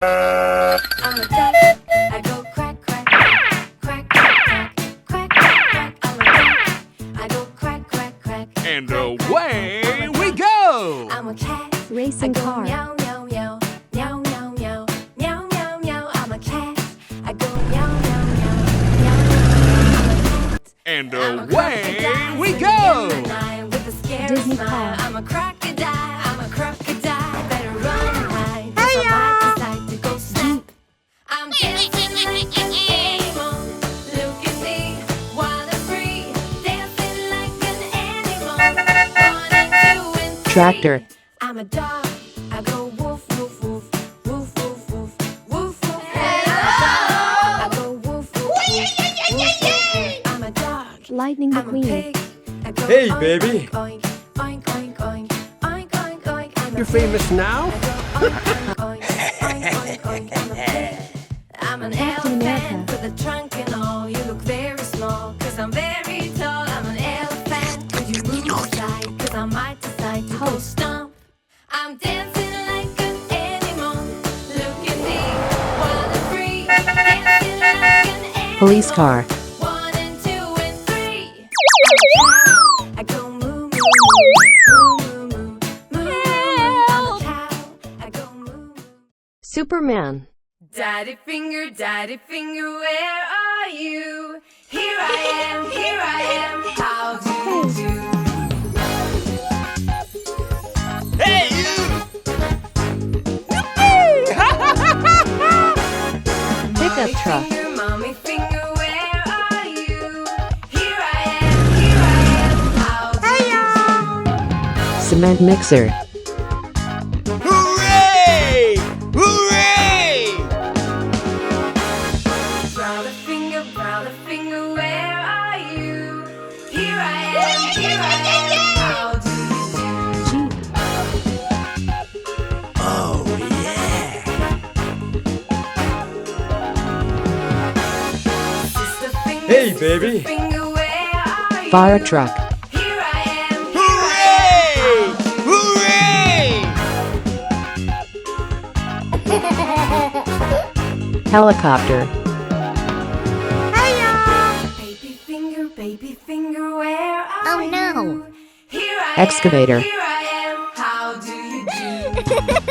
I'm a duck. I go quack, quack, quack, quack, quack, quack, quack, quack. I'm a duck. I go quack, quack, quack. And away we go! I'm a cat. Racing car. Meow, meow, meow, meow, meow, meow, meow, meow, meow. I'm a cat. I go meow, meow, meow, meow, meow. And I'm a away crocodile we swimming go! in the night with a scary Disney smile. car. I'm a crocodile. I'm a crocodile. Better run and hide. 'Cause I might decide to go snap. I'm dancing like an animal. Look at me, wild and free. Dancing like an animal. 1 and 2 and 3. Tractor. I'm a dog. I go woof, woof, woof, woof, woof, woof, woof, woof. I go woof, woof, woof, woof, woof. I'm a dog. Lightning I'm a McQueen. pig. I go Hey, oink, baby. Oink, oink, oink, oink, oink, oink, oink. I'm a You're pig. famous now? I go oink, oink, oink, oink, oink. I'm a pig. I'm an Captain elephant America. with a trunk and all. You look very small, 'cause I'm very tall. I'm an elephant. Could you move aside? 'Cause I might decide to go stomp. I'm dancing like an animal. Look at me, wild and free. Dancing like an animal. Police car. 1 and 2 and 3. I'm a cow. I go moo moo moo moo moo moo moo. I'm a cow. I go moo moo. Superman. Daddy finger, where are you? Here I am, how do you do? Hey you! Pickup truck. Mommy finger, where are you? Here I am, how do you do? Cement mixer. Hooray! Hooray! Brother finger, where are you? Here I am, how do you do? Jeep. Oh, yeah. Sister finger, Hey, baby. finger, where are you? Fire truck. Here I am, Hooray! Hooray! Helicopter. Baby finger, where are you? Oh, no. Here I Excavator. am, how do you do?